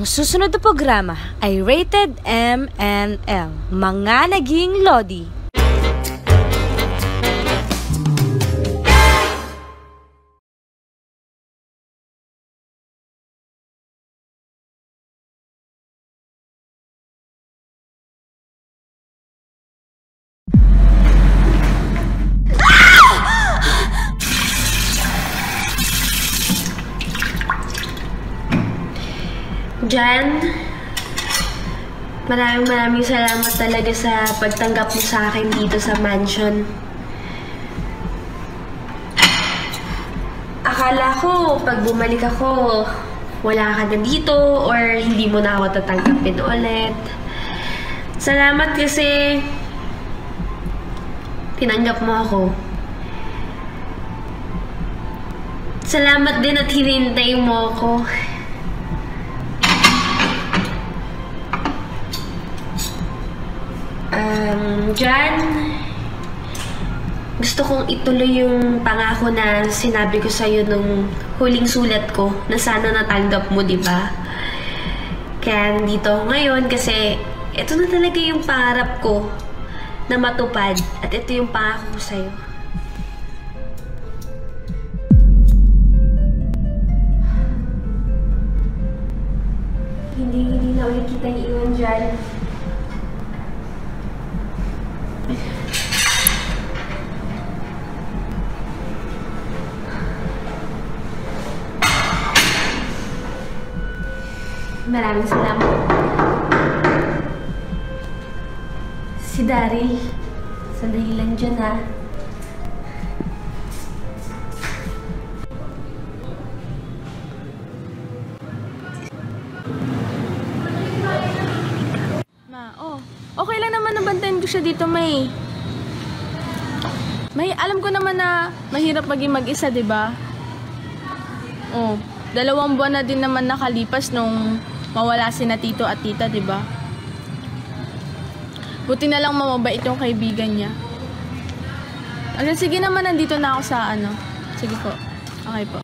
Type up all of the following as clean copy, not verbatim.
susunod na programa ay Rated M&L, Mga Naging Lodi. Jan, maraming salamat talaga sa pagtanggap mo sa akin dito sa mansion. Akala ko, pag bumalik ako, wala ka na dito or hindi mo na ako tatanggapin ulit. Salamat kasi tinanggap mo ako. Salamat din at hinintay mo ako. Jan, gusto kong ituloy yung pangako na sinabi ko sa'yo nung huling sulat ko na sana natanggap mo, di ba? Kaya nandito ako ngayon kasi ito na talaga yung pangarap ko na matupad at ito yung pangako ko sa'yo. Hindi na ulit kita iiwan dyan. Maraming salamat. Si Daryl, sandali lang dyan ha. Okay lang naman nabantayan ko siya dito, May. May, alam ko naman na mahirap maging mag-isa, di ba? 2 buwan na din naman nakalipas nung mawala si na tito at tita, di ba? Buti na lang mamabait yung kaibigan niya. Sige naman, nandito na ako sa ano. Sige po. Okay po.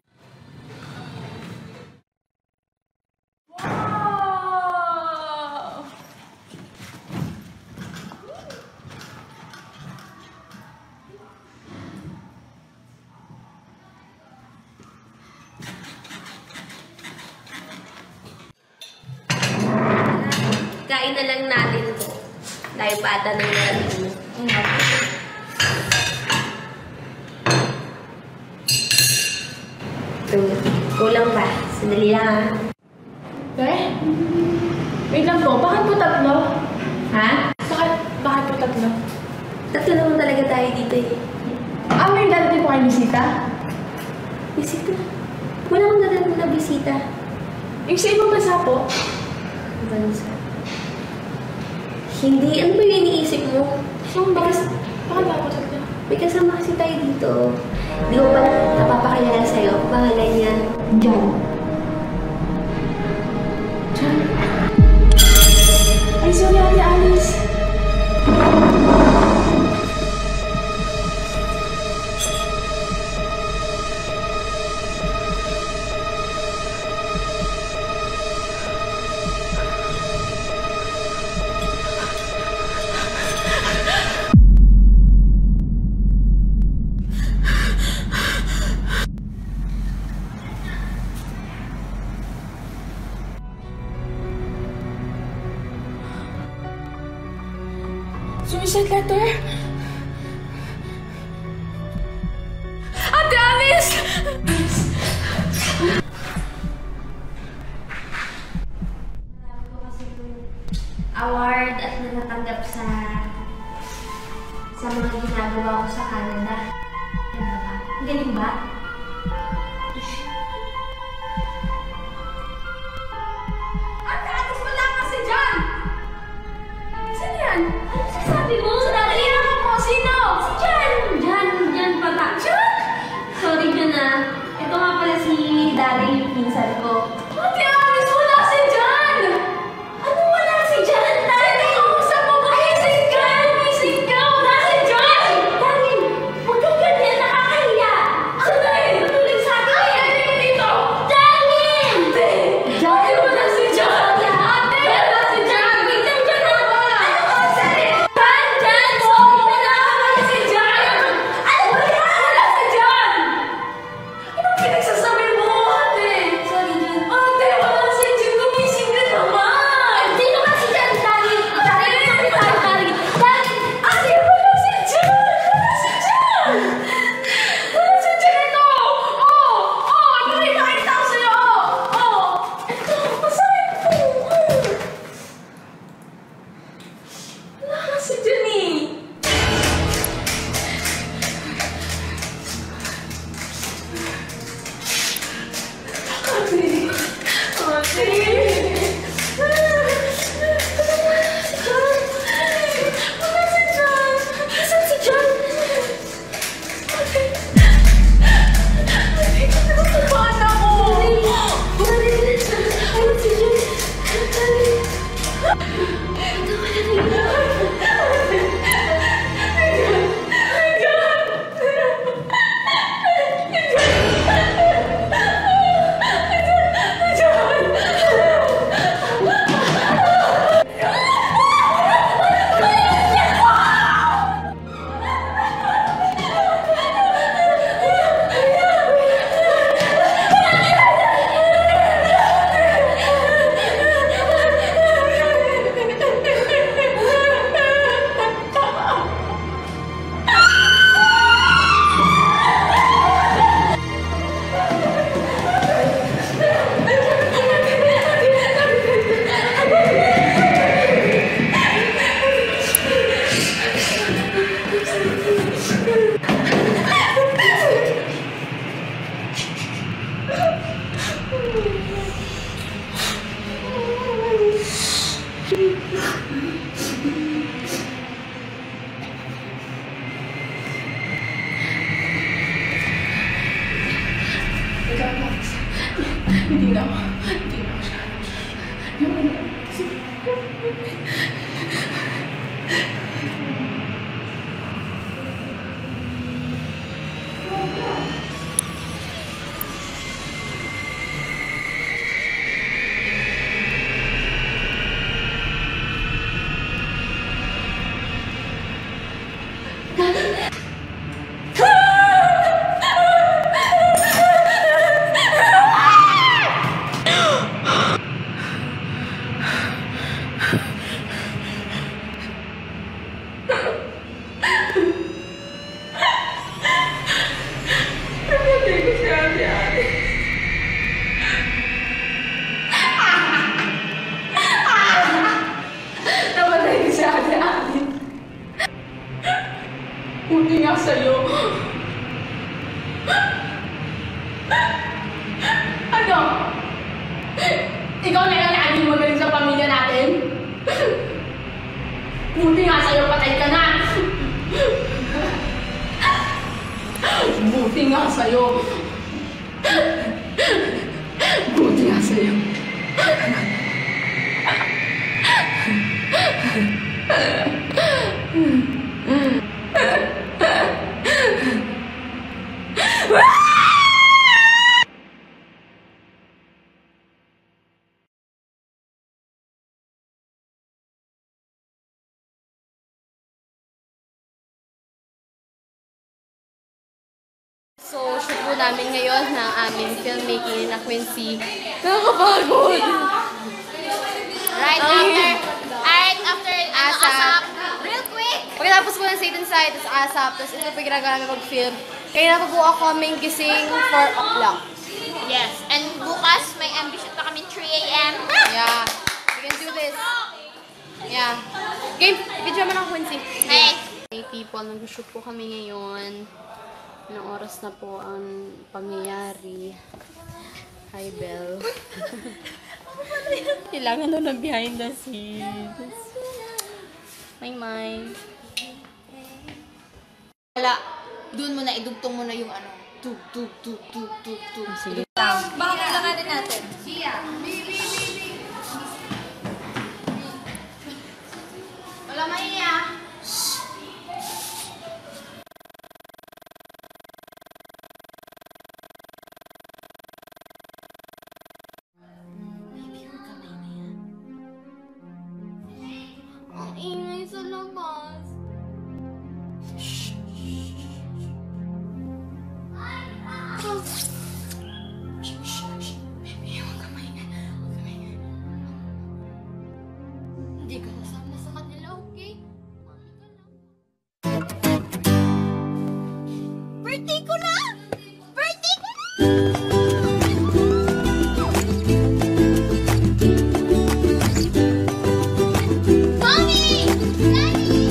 Kain na lang natin to. Dahil pata ng natin mo. Kulang ba? Sandali lang ha. Wait lang po. Bakit po 3? Ha? Bakit po 3? 3 naman talaga tayo dito eh. May dadating po kayo bisita? Bisita? Wala akong dadating na bisita. Yung sa ibang bansa po? Bansa? Hindi. Ano ba yung iniisip mo? Bakit ba po 3? May kasama kasi tayo dito. Di ko pa napapakilala sa'yo. Pangalan niya, John. John? Ay, sorry, Ate Alice. Suicide letter? Ate Alice! Marami ko kasi award at natatanggap sa mga ginagawa ko sa Canada. Ganda ba? Galing ba? Ate Alice, wala kasi dyan! Saan yan? Ano sasabi mo? Dali lang ako Hindi na ako. Hindi na ako siya. Buti nga sa'yo. Ano? Ikaw na yung naging magaling sa pamilya natin? Buti nga sa'yo, patay ka na! Buti nga sa'yo. Buti nga sa'yo. So, shoot po namin ngayon ng aming filmmaking na Quincy. Nakakapagod! Right after ASAP. Real quick! Pagkatapos po ng Satan's Side, tapos ASAP, tapos ito po ginagawa namin mag-film. Kaya na po ako kaming gising 4 o'clock. Yes. And bukas, may ambition pa kami 3 a.m. Yeah. We can do this. Yeah. Game, video naman ang Quincy. Hey! Hey people, nag-shoot po kami ngayon. Anong oras na po ang pangyayari? Hi, Belle. Kailangan doon ng behind the scenes. My. Wala. Doon mo na, idugtong mo na yung ano. Tug. Sige. Baka kailanganin natin. Siya. Wala maiya. Ang ingay sa labas. Hindi ka nasama sa kanila, okay? Birthday ko na! Birthday ko na! Mommy! Daddy!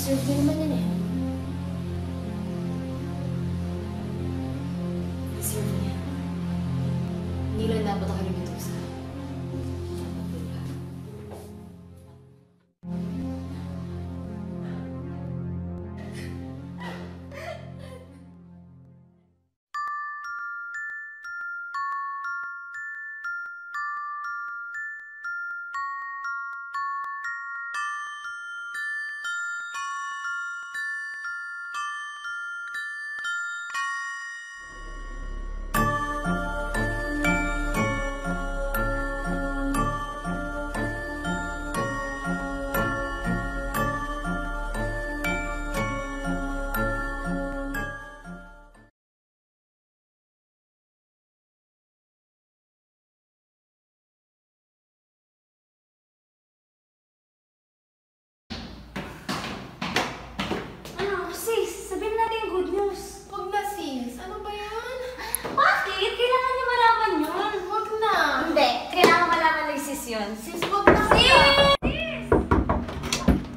Deserve ko naman yun eh. Deserve niya. Hindi lang dapat ako lumitusa. Sis, sabihin natin yung good news. Huwag na, sis. Ano ba yan? Bakit? Kailangan niyo malaman yun. Huwag na. Hindi, kailangan malaman ng sis yun. Sis, huwag na.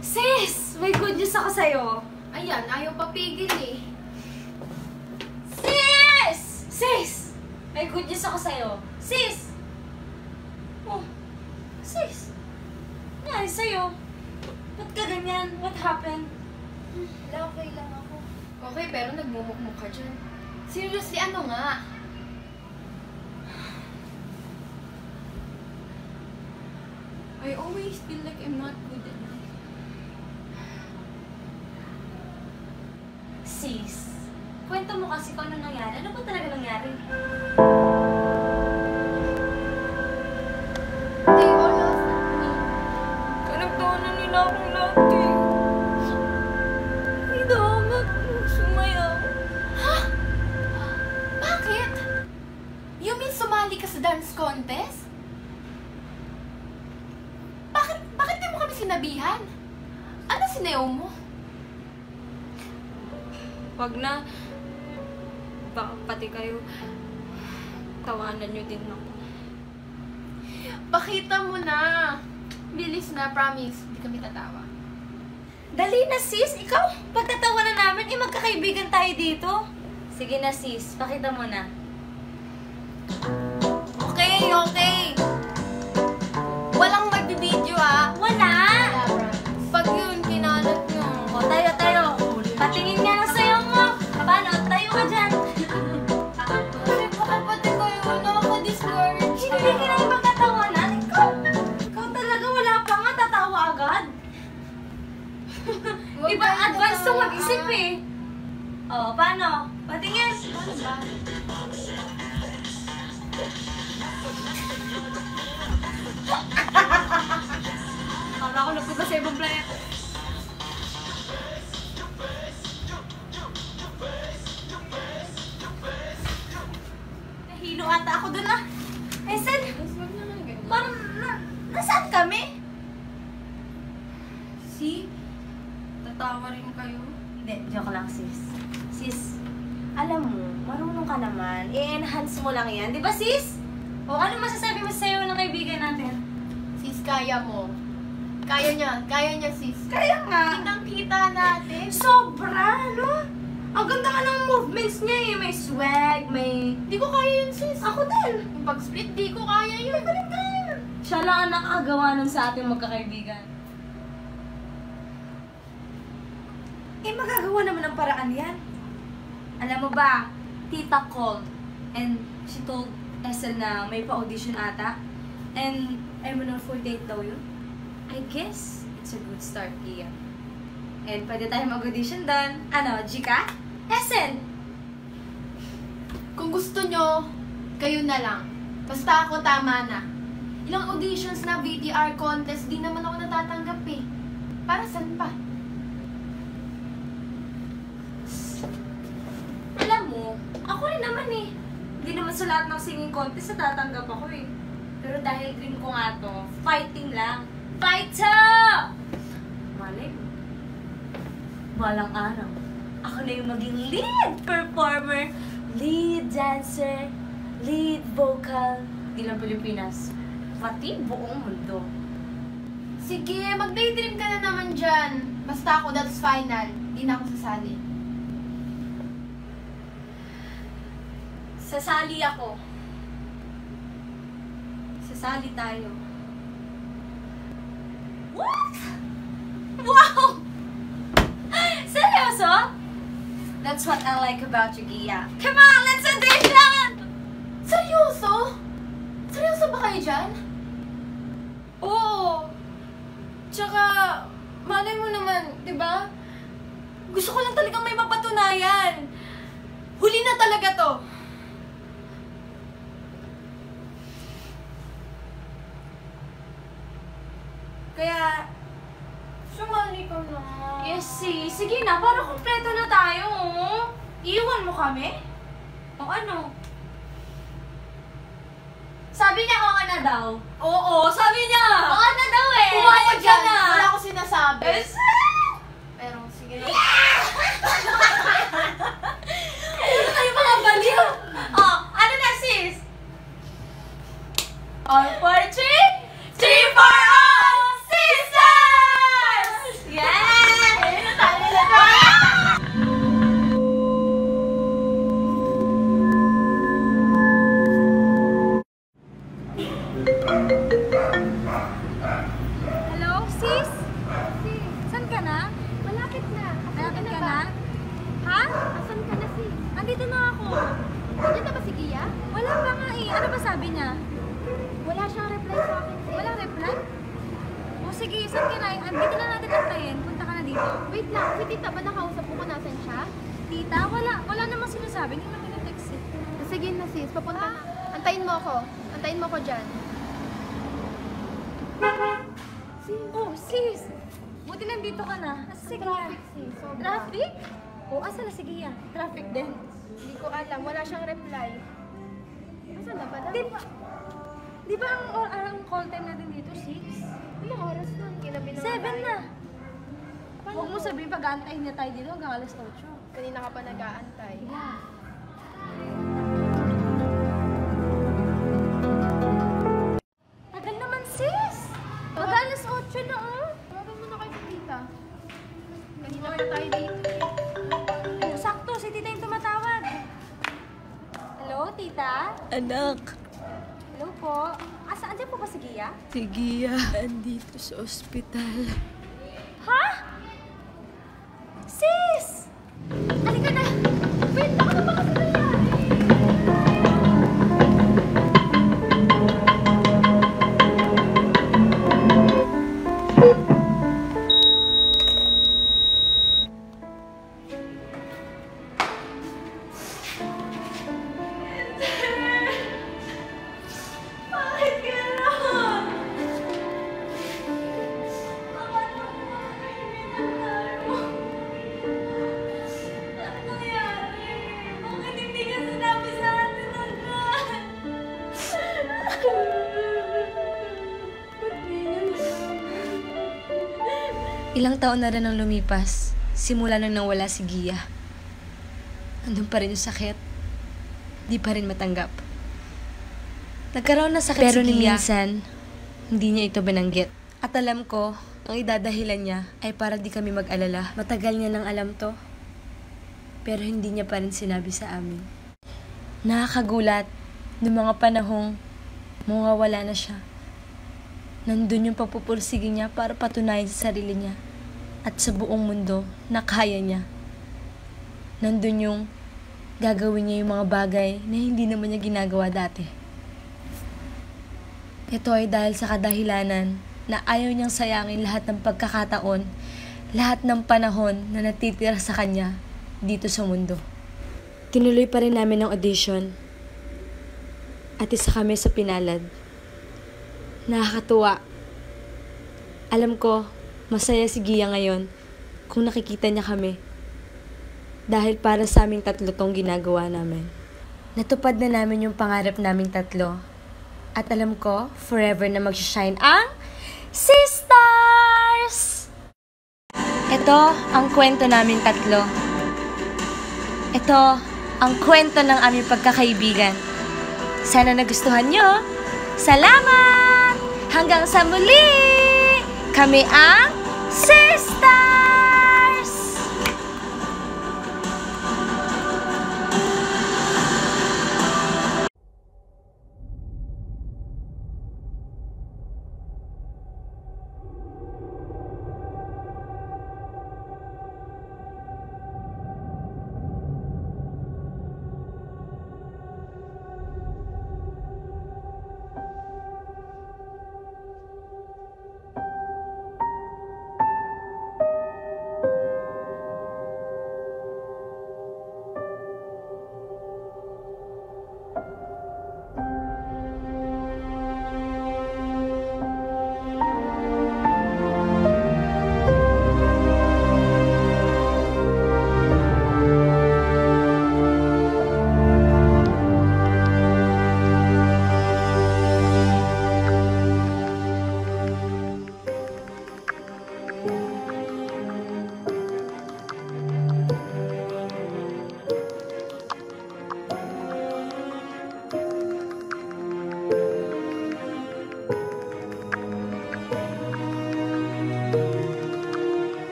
Sis! May good news ako sa'yo. Ayan, ayaw papigil eh. Sis! Sis! May good news ako sa'yo. Sis! Oh, sis! Nangyari sa'yo? Ba't ka ganyan? What happened? Wala, okay lang ako. Okay, pero nagmumukmuk ka dyan. Seriously, ano nga? I always feel like I'm not good enough. Sis, kwento mo kasi kung ano nangyari. Ano ba talaga nangyari? They all laughed at me. Kanagtawanan nila akong lahat eh. May damat nung sumayaw. Ha? Bakit? You mean sumali ka sa dance contest? Bakit di mo kami sinabihan? Ano sinayaw mo? Wag na. Baka pati kayo tawanan nyo din ako. Pakita mo na. Bilis na, promise. Hindi kami tatawa. Dali na sis, ikaw. Pagtatawanan namin, magkakaibigan tayo dito. Sige na sis, pakita mo na. Okay, okay. Walang magbibideo ah. Wala! Pag yun, kinalat nyo. O, tayo. Patingin nga na sa'yo mo. Paano? Tayo ka dyan. Kasi baka pati kayo, nakaka-discourage. Hindi ka na magtatawanan. Ikaw talaga wala pa nga, tatawa agad. Iba advance to mag-isip eh. O, paano? Patingin. Ano ba? Kala ko napunta sa ibang planet. Nahilo ata ako dun ah. Eh, Sen, Wag naman ganyan. parang nasaan kami? See? Tatawa rin kayo. Hindi, joke lang sis. Sis, alam mo, marunong ka naman. I-enhance mo lang yan. Di ba sis? O ano masasabi mo sa'yo ng kaibigan natin? Sis, kaya mo. Kaya niya sis. Kaya nga. Kitang-kita natin. Sobra, no? Ang ganda nga ng movements niya eh. May swag, may... Di ko kaya yun sis. Ako din. Yung pag-split, di ko kaya yun. Siya lang ang nakakagawa nun sa ating magkakaibigan. Eh, magagawa naman ng paraan yan. Alam mo ba, tita called and she told Essel na may pa-audition ata. And I'm on 48 daw yun. I guess it's a good start, Gia. And pwede tayo mag-audition doon. Ano, Gika? Essel! Kung gusto nyo, kayo na lang. Basta ako tama na. Ilang auditions na VTR contest, di naman ako natatanggap eh. Para saan pa? Alam mo, ako rin naman eh. Hindi naman sa lahat ng singing contest natatanggap ako eh. Pero dahil dream ko nga to, fighting lang. Fighter! Malay mo. Balang araw, ako na yung maging lead performer, lead dancer, lead vocal. Di lang Pilipinas, pati buong mundo. Sige, mag-daydream ka na naman dyan. Basta ako, that's final. Hindi na ako sasali. Sasali ako. Sasali tayo. What? Wow! Seryoso? That's what I like about you, Gia. Come on, let's audition! Seryoso? Seryoso ba kayo dyan? Oo. Tsaka, malay mo naman, di ba? Gusto ko lang talagang may mapatunayan. Huli na talaga to. Kaya, sumali ka na. Yes, sige na. Para kumpleto na tayo. Iiwan mo kami? O ano? Sabi niya, oo na daw. Oo, sabi niya. Oo na daw eh. Pumayag ka na. Wala ko sinasabi. Pero sige na. Ano kayo mga baliw? Oh, ano na sis? All for three, three for all, sisters! Yes! Ayun na tayo na tayo. Hello, sis? Saan ka na? Malapit na. Malapit ka na? Ha? Asan ka na, sis? Andito na ako. Nandiyan na ba si Gia? Wala pa nga eh. Ano ba sabi niya? Wala siyang reply sa akin, sis. Walang reply? O sige, saan ka na? Andito na natin antayin. Punta ka na dito. Wait lang, si tita ba nakausap mo kung nasan siya? Tita, wala namang sinasabi. Hindi naman pinatext eh. Sige na, sis. Papunta na. Antayin mo ako. Antayin mo ako dyan. Oh, sis! Buti nandito ka na. Asa si Gia? Traffic, sis. Sobra. Traffic? O, asa na si Gia? Traffic din. Hindi ko alam. Wala siyang reply. Asan na pala? Di ba ang call time natin dito, 6? Anong oras nun? Kinabi na 7 na. Huwag mo sabihin pag-aantayin niya tayo dito hanggang alas 8. Kanina ka pa nag-aantay. Yeah. Tagal naman, sis! Mag-alas 8 na, oh. Tawagan mo na kay tita. Kanina pa tayo dito eh. Oh, sakto, si tita yung tumatawag. Hello, tita? Anak, Hello po. Andyan po ba si Gia? si Gia andito sa ospital. Ha? Sis! Halika na! Wait, ano ba kasi nangyari? Bakit gano'n? Bakit mo? Ano nangyari? Bakit hindi ka sinabi sa atin agad? Ilang taon na rin ang lumipas, simula nang nawala si Gia. Andun pa rin yung sakit. Di pa rin matanggap. Nagkaroon na sakit Pero si ni Gia. minsan, Hindi niya ito binanggit. At alam ko, ang idadahilan niya ay para di kami mag-alala. Matagal niya nang alam to. Pero hindi niya pa rin sinabi sa amin. Nakakagulat noong mga panahong mawawala na siya. Nandun yung pagpupursige niya para patunayan sa sarili niya at sa buong mundo na kaya niya. Nandun yung gagawin niya yung mga bagay na hindi naman niya ginagawa dati. Ito ay dahil sa kadahilanan na ayaw niyang sayangin lahat ng pagkakataon, lahat ng panahon na natitira sa kanya dito sa mundo. Tinuloy pa rin namin ang audition at isa kami sa pinalad. Nakakatuwa. Alam ko, masaya si Gia ngayon kung nakikita niya kami. Dahil para sa aming tatlo tong ginagawa namin. Natupad na namin yung pangarap naming tatlo. At alam ko, forever na mag-shine ang Sisters! Ito ang kwento naming tatlo. Ito ang kwento ng aming pagkakaibigan. Sana nagustuhan nyo. Salamat! Hanggang sa muli! Kami ang Sista!